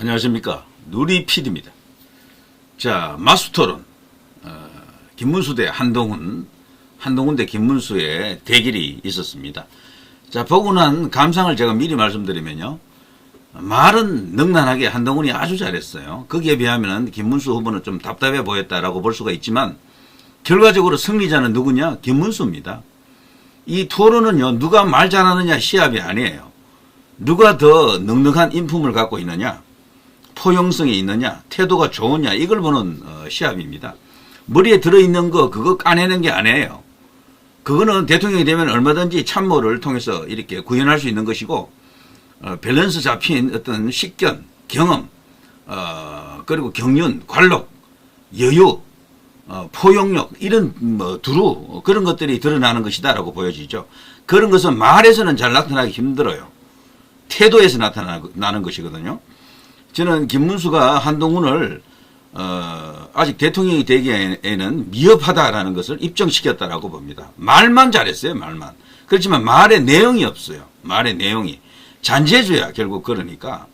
안녕하십니까. 누리 PD입니다. 자, 마수토론. 김문수 대 한동훈 대 김문수의 대결이 있었습니다. 자, 보고 난 감상을 제가 미리 말씀드리면요. 말은 능란하게 한동훈이 아주 잘했어요. 거기에 비하면 김문수 후보는 좀 답답해 보였다라고 볼 수가 있지만, 결과적으로 승리자는 누구냐? 김문수입니다. 이 토론은요, 누가 말 잘하느냐 시합이 아니에요. 누가 더 넉넉한 인품을 갖고 있느냐, 포용성이 있느냐, 태도가 좋으냐, 이걸 보는 시합입니다. 머리에 들어있는 거 그거 까내는 게 아니에요. 그거는 대통령이 되면 얼마든지 참모를 통해서 이렇게 구현할 수 있는 것이고, 밸런스 잡힌 어떤 식견, 경험, 그리고 경륜, 관록, 여유, 포용력, 이런 두루 그런 것들이 드러나는 것이다라고 보여지죠. 그런 것은 말에서는 잘 나타나기 힘들어요. 태도에서 나타나는 것이거든요. 저는 김문수가 한동훈을 아직 대통령이 되기에는 미흡하다라는 것을 입증시켰다라고 봅니다. 말만 잘했어요. 말만. 그렇지만 말의 내용이 없어요. 말의 내용이. 잔재주야 결국. 그러니까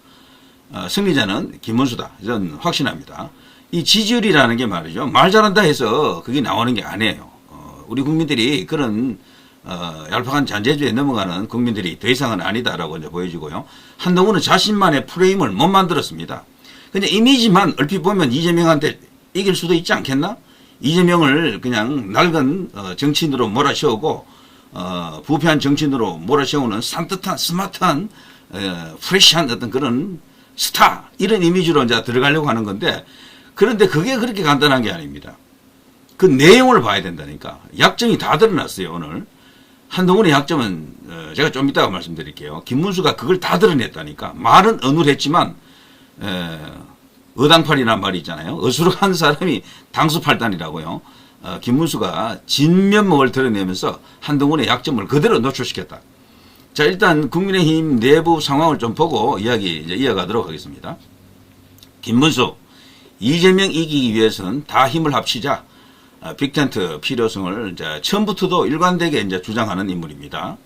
승리자는 김문수다. 저는 확신합니다. 이 지지율이라는 게 말이죠. 말 잘한다 해서 그게 나오는 게 아니에요. 우리 국민들이 그런 얄팍한 잔재주에 넘어가는 국민들이 더 이상은 아니다라고 이제 보여지고요. 한동훈은 자신만의 프레임을 못 만들었습니다. 근데 이미지만 얼핏 보면 이재명한테 이길 수도 있지 않겠나? 이재명을 그냥 낡은 정치인으로 몰아세우고 부패한 정치인으로 몰아세우는 산뜻한 스마트한 프레시한 어떤 그런 스타, 이런 이미지로 이제 들어가려고 하는 건데, 그런데 그게 그렇게 간단한 게 아닙니다. 그 내용을 봐야 된다니까. 약점이 다 드러났어요. 오늘 한동훈의 약점은 제가 좀 이따가 말씀드릴게요. 김문수가 그걸 다 드러냈다니까. 말은 어눌했지만 어당팔이란 말이 있잖아요. 어수룩한 사람이 당수팔단이라고요. 김문수가 진면목을 드러내면서 한동훈의 약점을 그대로 노출시켰다. 자, 일단 국민의힘 내부 상황을 좀 보고 이야기 이제 이어가도록 하겠습니다. 김문수, 이재명 이기기 위해서는 다 힘을 합치자. 빅텐트 필요성을 이제 처음부터도 일관되게 이제 주장하는 인물입니다.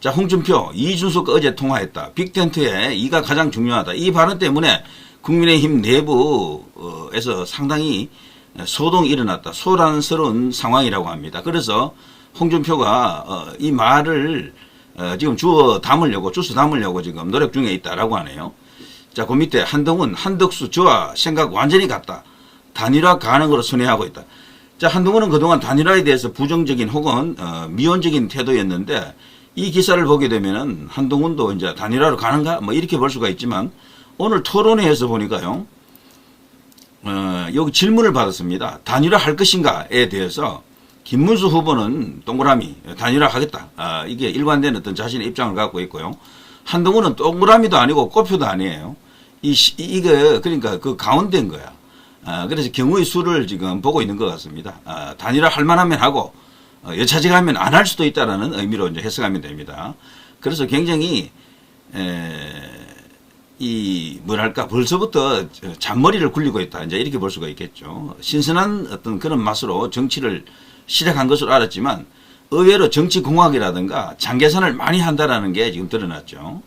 자, 홍준표, 이준석과 어제 통화했다. 빅텐트에 이가 가장 중요하다. 이 발언 때문에 국민의힘 내부에서 상당히 소동이 일어났다. 소란스러운 상황이라고 합니다. 그래서 홍준표가 이 말을 지금 주워 담으려고 지금 노력 중에 있다라고 하네요. 자, 그 밑에 한동훈, 한덕수, 저와 생각 완전히 같다. 단일화 가능으로 선회하고 있다. 자, 한동훈은 그동안 단일화에 대해서 부정적인 혹은 미온적인 태도였는데, 이 기사를 보게 되면은 한동훈도 이제 단일화로 가는가? 뭐 이렇게 볼 수가 있지만, 오늘 토론회에서 보니까요, 여기 질문을 받았습니다. 단일화 할 것인가에 대해서 김문수 후보는 동그라미, 단일화 하겠다. 이게 일관된 어떤 자신의 입장을 갖고 있고요. 한동훈은 동그라미도 아니고 꽃표도 아니에요. 이게 그러니까 그 가운데인 거야. 그래서 경우의 수를 지금 보고 있는 것 같습니다. 단일화 할 만하면 하고, 여차지가면 안 할 수도 있다라는 의미로 이제 해석하면 됩니다. 그래서 굉장히, 뭐랄까, 벌써부터 잔머리를 굴리고 있다. 이제 이렇게 볼 수가 있겠죠. 신선한 어떤 그런 맛으로 정치를 시작한 것으로 알았지만, 의외로 정치공학이라든가 장계산을 많이 한다라는 게 지금 드러났죠.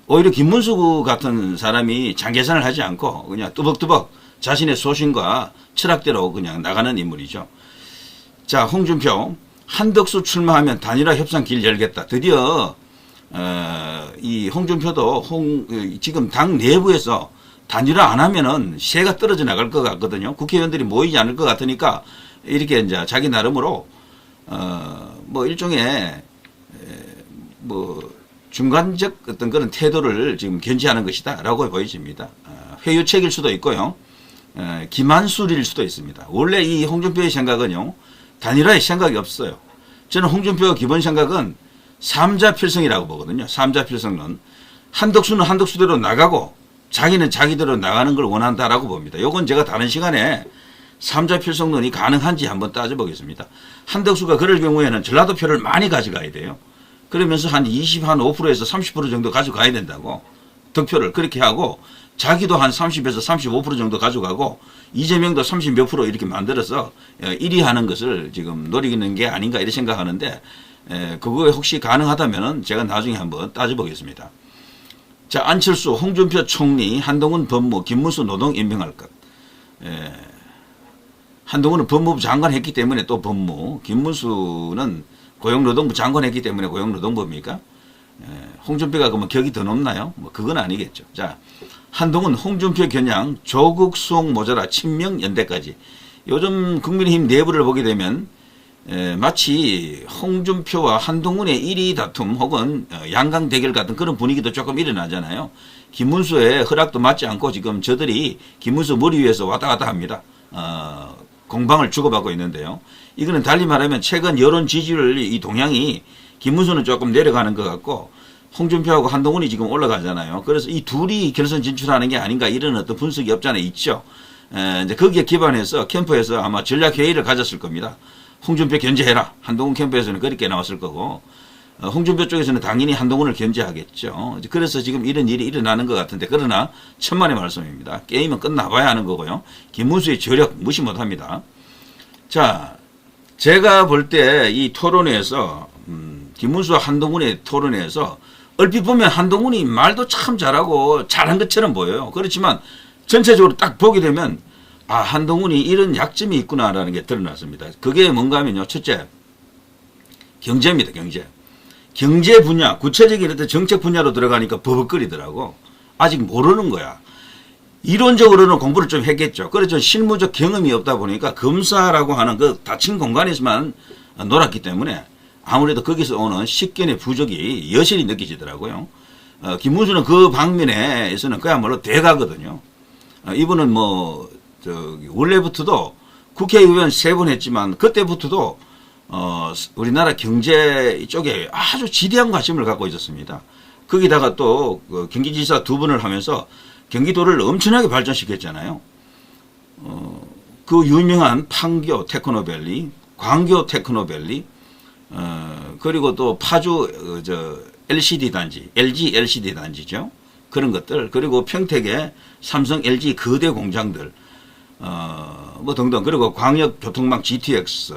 오히려 김문수 같은 사람이 장계산을 하지 않고 그냥 뚜벅뚜벅 자신의 소신과 철학대로 그냥 나가는 인물이죠. 자, 홍준표, 한덕수 출마하면 단일화 협상 길 열겠다. 드디어 이 홍준표도 지금 당 내부에서 단일화 안 하면은 세가 떨어져 나갈 것 같거든요. 국회의원들이 모이지 않을 것 같으니까 이렇게 이제 자기 나름으로 뭐 일종의 중간적 어떤 그런 태도를 지금 견지하는 것이다라고 보여집니다. 회유책일 수도 있고요. 기만술일 수도 있습니다. 원래 이 홍준표의 생각은요, 단일화의 생각이 없어요. 저는 홍준표의 기본 생각은 삼자필성이라고 보거든요. 삼자필성론. 한덕수는 한덕수대로 나가고 자기는 자기대로 나가는 걸 원한다라고 봅니다. 이건 제가 다른 시간에 삼자필성론이 가능한지 한번 따져보겠습니다. 한덕수가 그럴 경우에는 전라도 표를 많이 가져가야 돼요. 그러면서 한 5%에서 30% 정도 가져가야 된다고. 득표를 그렇게 하고, 자기도 한 30에서 35% 정도 가져가고, 이재명도 30 몇 프로 이렇게 만들어서 1위 하는 것을 지금 노리는 게 아닌가 이렇게 생각하는데, 그거에 혹시 가능하다면 제가 나중에 한번 따져보겠습니다. 자, 안철수, 홍준표 총리, 한동훈 법무, 김문수 노동 임명할 것. 한동훈은 법무부 장관 했기 때문에 또 법무, 김문수는 고용노동부 장관 했기 때문에 고용노동부입니까? 홍준표가 그러면 격이 더 높나요? 뭐 그건 아니겠죠. 자, 한동훈, 홍준표 겨냥 조국 수용 모자라 친명 연대까지. 요즘 국민의힘 내부를 보게 되면 마치 홍준표와 한동훈의 1위 다툼 혹은 양강 대결 같은 그런 분위기도 조금 일어나잖아요. 김문수의 허락도 맞지 않고 지금 저들이 김문수 머리 위에서 왔다 갔다 합니다. 공방을 주고받고 있는데요. 이거는 달리 말하면 최근 여론 지지율 이 동향이 김문수는 조금 내려가는 것 같고 홍준표하고 한동훈이 지금 올라가잖아요. 그래서 이 둘이 결선 진출하는 게 아닌가 이런 어떤 분석이 없지 않아 있죠. 이제 거기에 기반해서 캠프에서 아마 전략회의를 가졌을 겁니다. 홍준표 견제해라. 한동훈 캠프에서는 그렇게 나왔을 거고 홍준표 쪽에서는 당연히 한동훈을 견제하겠죠. 그래서 지금 이런 일이 일어나는 것 같은데 그러나 천만의 말씀입니다. 게임은 끝나봐야 하는 거고요. 김문수의 저력 무시 못합니다. 자, 제가 볼 때 이 토론회에서 김문수와 한동훈의 토론회에서 얼핏 보면 한동훈이 말도 참 잘하고 잘한 것처럼 보여요. 그렇지만 전체적으로 딱 보게 되면 한동훈이 이런 약점이 있구나라는 게 드러났습니다. 그게 뭔가 하면요. 첫째, 경제입니다. 경제. 경제 분야, 구체적인 어떤 정책 분야로 들어가니까 버벅거리더라고. 아직 모르는 거야. 이론적으로는 공부를 좀 했겠죠. 그래서 실무적 경험이 없다 보니까 검사라고 하는 그 닫힌 공간에서만 놀았기 때문에 아무래도 거기서 오는 식견의 부족이 여실히 느껴지더라고요. 김문수는 그 방면에서는 그야말로 대가거든요. 이분은 원래부터도 국회의원 3번 했지만 그때부터도 우리나라 경제 쪽에 아주 지대한 관심을 갖고 있었습니다. 거기다가 또 경기지사 2번을 하면서 경기도를 엄청나게 발전시켰잖아요. 그 유명한 판교 테크노밸리, 광교 테크노밸리, 그리고 또 파주 LCD 단지, LG LCD 단지죠. 그런 것들, 그리고 평택의 삼성 LG 거대 공장들, 등등, 그리고 광역교통망 GTX,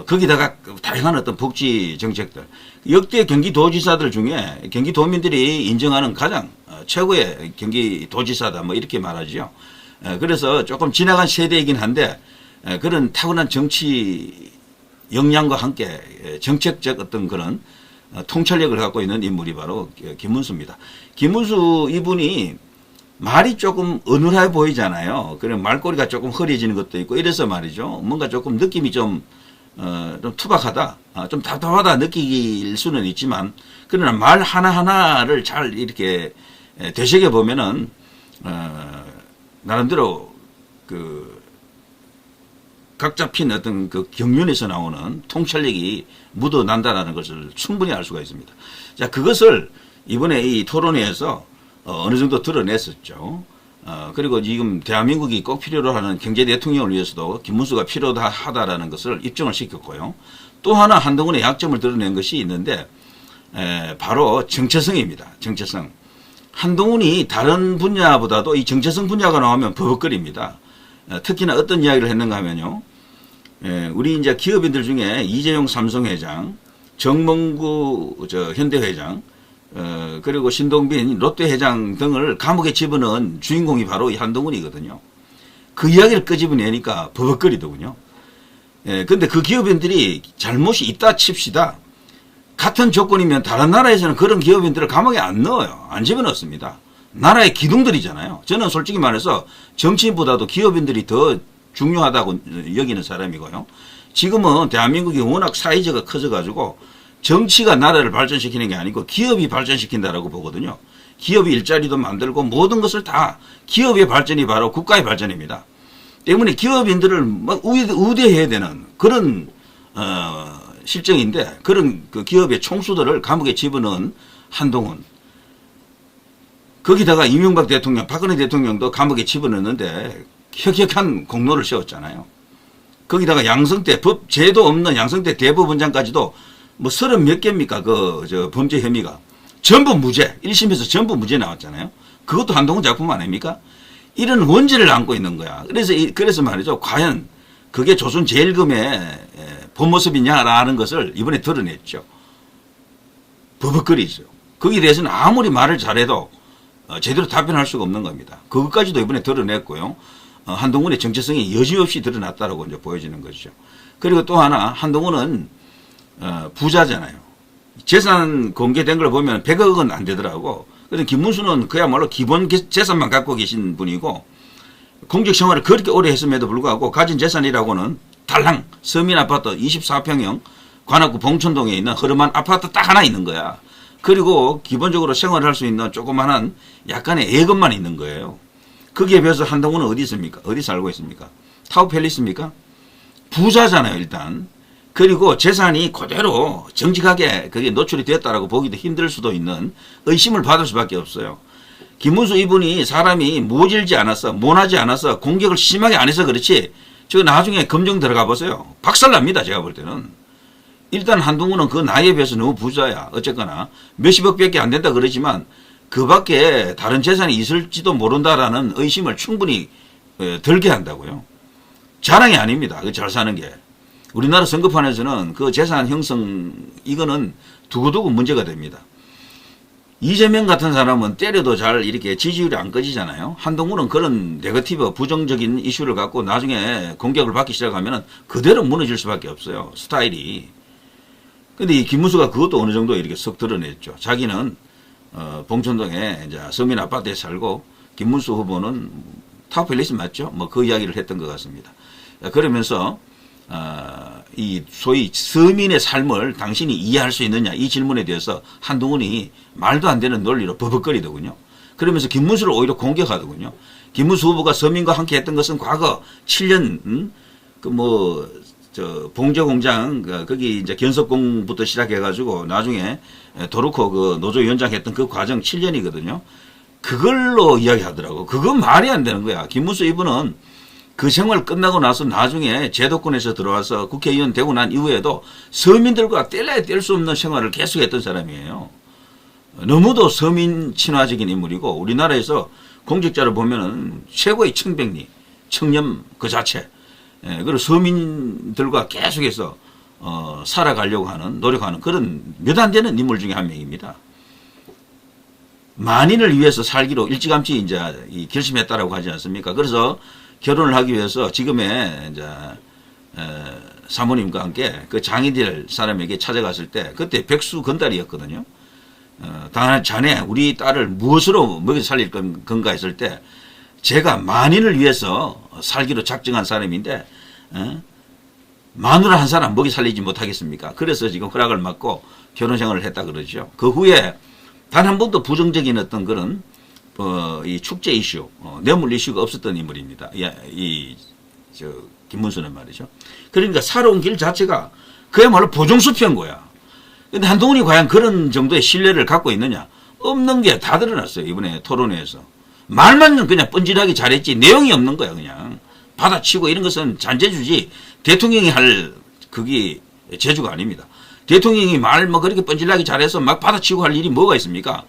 거기다가 다양한 어떤 복지 정책들. 역대 경기도지사들 중에 경기도민들이 인정하는 가장 최고의 경기도지사다, 이렇게 말하죠. 그래서 조금 지나간 세대이긴 한데, 그런 타고난 정치 역량과 함께 정책적 어떤 그런 통찰력을 갖고 있는 인물이 바로 김문수입니다. 김문수 이분이 말이 조금 어눌해 보이잖아요. 그래 말꼬리가 조금 흐려지는 것도 있고 이래서 말이죠. 뭔가 조금 느낌이 좀 투박하다, 좀 답답하다 느낄 수는 있지만 그러나 말 하나하나를 잘 이렇게 되새겨 보면은 나름대로 각 잡힌 어떤 그 경륜에서 나오는 통찰력이 묻어난다는 것을 충분히 알 수가 있습니다. 자, 그것을 이번에 이 토론회에서 어느 정도 드러냈었죠. 그리고 지금 대한민국이 꼭 필요로 하는 경제 대통령을 위해서도 김문수가 필요하다라는 것을 입증을 시켰고요. 또 하나 한동훈의 약점을 드러낸 것이 있는데, 바로 정체성입니다. 정체성. 한동훈이 다른 분야보다도 이 정체성 분야가 나오면 버벅거립니다. 특히나 어떤 이야기를 했는가 하면요. 우리 이제 기업인들 중에 이재용 삼성 회장, 정몽구 현대 회장, 그리고 신동빈 롯데 회장 등을 감옥에 집어넣은 주인공이 바로 이 한동훈이거든요. 그 이야기를 끄집어내니까 버벅거리더군요. 근데 그 기업인들이 잘못이 있다 칩시다. 같은 조건이면 다른 나라에서는 그런 기업인들을 감옥에 안 넣어요. 안 집어넣습니다. 나라의 기둥들이잖아요. 저는 솔직히 말해서 정치인보다도 기업인들이 더 중요하다고 여기는 사람이고요. 지금은 대한민국이 워낙 사이즈가 커져가지고 정치가 나라를 발전시키는 게 아니고 기업이 발전시킨다라고 보거든요. 기업이 일자리도 만들고 모든 것을 다 기업의 발전이 바로 국가의 발전입니다. 때문에 기업인들을 막 우대해야 되는 그런 실정인데 그런 그 기업의 총수들을 감옥에 집어넣은 한동훈. 거기다가 이명박 대통령, 박근혜 대통령도 감옥에 집어넣는데 혁혁한 공로를 세웠잖아요. 거기다가 양성태, 법 제도 없는 양성태 대법원장까지도 30몇 개입니까? 범죄 혐의가. 전부 무죄. 1심에서 전부 무죄 나왔잖아요. 그것도 한동훈 작품 아닙니까? 이런 원죄를 안고 있는 거야. 그래서 말이죠. 과연 그게 조선 제일금의 본 모습이냐라는 것을 이번에 드러냈죠. 버벅거리죠. 거기에 대해서는 아무리 말을 잘해도 제대로 답변할 수가 없는 겁니다. 그것까지도 이번에 드러냈고요. 한동훈의 정체성이 여지없이 드러났다라고 이제 보여지는 것이죠. 그리고 또 하나, 한동훈은 부자잖아요. 재산 공개된 걸 보면 100억 원 안 되더라고. 그래서 김문수는 그야말로 기본 재산만 갖고 계신 분이고, 공직 생활을 그렇게 오래 했음에도 불구하고 가진 재산이라고는 달랑 서민 아파트 24평형 관악구 봉천동에 있는 허름한 아파트 딱 하나 있는 거야. 그리고 기본적으로 생활을 할 수 있는 조그만한 약간의 예금만 있는 거예요. 거기에 비해서 한동훈은 어디 있습니까? 어디 살고 있습니까? 타워팰리스입니까? 부자잖아요, 일단. 그리고 재산이 그대로 정직하게 그게 노출이 되었다라고 보기도 힘들 수도 있는 의심을 받을 수밖에 없어요. 김문수 이분이 사람이 모질지 않아서, 모나지 않아서 공격을 심하게 안 해서 그렇지, 저 나중에 검증 들어가 보세요. 박살납니다, 제가 볼 때는. 일단 한동훈은 그 나이에 비해서 너무 부자야. 어쨌거나 몇십억 밖에 안 된다 그러지만 그 밖에 다른 재산이 있을지도 모른다라는 의심을 충분히 들게 한다고요. 자랑이 아닙니다. 잘 사는 게. 우리나라 선거판에서는 그 재산 형성, 이거는 두고두고 문제가 됩니다. 이재명 같은 사람은 때려도 잘 이렇게 지지율이 안 꺼지잖아요. 한동훈은 그런 네거티브, 부정적인 이슈를 갖고 나중에 공격을 받기 시작하면 그대로 무너질 수밖에 없어요. 스타일이. 근데 이 김문수가 그것도 어느 정도 이렇게 썩 드러냈죠. 자기는 봉천동에 이제 서민 아파트에 살고 김문수 후보는 타워팰리스 맞죠? 뭐 그 이야기를 했던 것 같습니다. 그러면서 이 소위 서민의 삶을 당신이 이해할 수 있느냐, 이 질문에 대해서 한동훈이 말도 안 되는 논리로 버벅거리더군요. 그러면서 김문수를 오히려 공격하더군요. 김문수 후보가 서민과 함께 했던 것은 과거 7년 봉제공장, 거기 이제 견석공부터 시작해가지고 나중에 도르코 그 노조위원장 했던 그 과정 7년이거든요. 그걸로 이야기하더라고. 그건 말이 안 되는 거야. 김문수 이분은 그 생활 끝나고 나서 나중에 제도권에서 들어와서 국회의원 되고 난 이후에도 서민들과 뗄래야 뗄 수 없는 생활을 계속했던 사람이에요. 너무도 서민 친화적인 인물이고, 우리나라에서 공직자를 보면은 최고의 청백리, 청렴 그 자체. 그리고 서민들과 계속해서 살아가려고 하는, 노력하는 그런 몇 안 되는 인물 중에 한 명입니다. 만인을 위해서 살기로 일찌감치 이제 결심했다라고 하지 않습니까? 그래서 결혼을 하기 위해서 지금의 이제 사모님과 함께 그 장이 될 사람에게 찾아갔을 때, 그때 백수 건달이었거든요. 당연히 자네, 우리 딸을 무엇으로 먹여 살릴 건가 했을 때, 제가 만인을 위해서 살기로 작정한 사람인데 마누라 한 사람 먹여 살리지 못하겠습니까? 그래서 지금 허락을 받고 결혼 생활을 했다 그러죠. 그 후에 단 한 번도 부정적인 어떤 그런 이 축제 이슈, 뇌물 이슈가 없었던 인물입니다. 김문수는 말이죠. 그러니까 살아온 길 자체가 그야말로 보정수표인 거야. 근데 한동훈이 과연 그런 정도의 신뢰를 갖고 있느냐? 없는 게 다 드러났어요, 이번에 토론회에서. 말만 그냥 뻔질하게 잘했지 내용이 없는 거야. 그냥 받아치고 이런 것은 잔재주지 대통령이 할 그게 재주가 아닙니다. 대통령이 말 뭐 그렇게 뻔질하게 잘해서 막 받아치고 할 일이 뭐가 있습니까?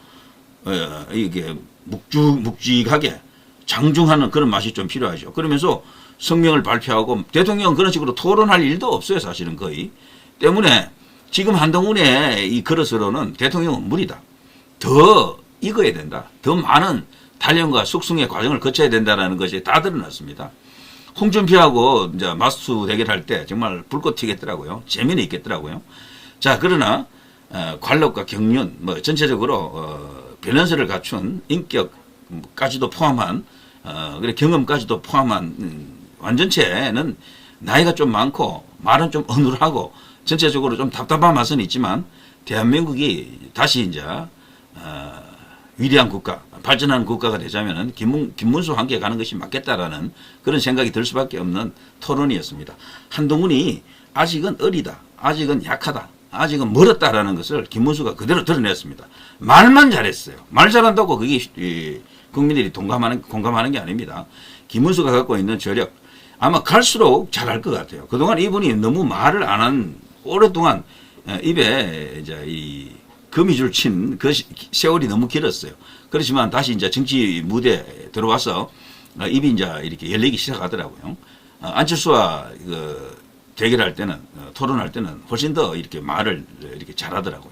이게 묵직하게 장중하는 그런 맛이 좀 필요하죠. 그러면서 성명을 발표하고 대통령은 그런 식으로 토론할 일도 없어요, 사실은 거의. 때문에 지금 한동훈의 이 그릇으로는 대통령은 무리다. 더 익어야 된다. 더 많은 단련과 숙성의 과정을 거쳐야 된다는 것이 다 드러났습니다. 홍준표하고 이제 마스투 대결할 때 정말 불꽃 튀겠더라고요. 재미는 있겠더라고요. 자, 그러나 관록과 경륜, 뭐 전체적으로 밸런스를 갖춘 인격까지도 포함한 그리고 경험까지도 포함한 완전체는 나이가 좀 많고 말은 좀 어눌하고 전체적으로 좀 답답한 맛은 있지만 대한민국이 다시 이제 위대한 국가, 발전하는 국가가 되자면은 김문수와 함께 가는 것이 맞겠다라는 그런 생각이 들 수밖에 없는 토론이었습니다. 한동훈이 아직은 어리다, 아직은 약하다, 아직은 멀었다라는 것을 김문수가 그대로 드러냈습니다. 말만 잘했어요. 말 잘한다고 그게 국민들이 공감하는 게 아닙니다. 김문수가 갖고 있는 저력, 아마 갈수록 잘할 것 같아요. 그동안 이분이 너무 말을 안 한, 오랫동안 입에 이제 이 거미줄 친 그 세월이 너무 길었어요. 그렇지만 다시 이제 정치 무대에 들어와서 입이 이제 이렇게 열리기 시작하더라고요. 안철수와 대결할 때는, 토론할 때는 훨씬 더 이렇게 말을 이렇게 잘하더라고요.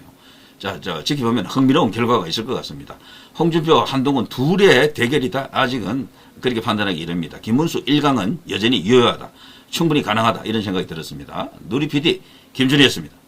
지켜보면 흥미로운 결과가 있을 것 같습니다. 홍준표, 한동훈 둘의 대결이다. 아직은 그렇게 판단하기 이릅니다. 김문수 1강은 여전히 유효하다. 충분히 가능하다. 이런 생각이 들었습니다. 누리 PD 김준희였습니다.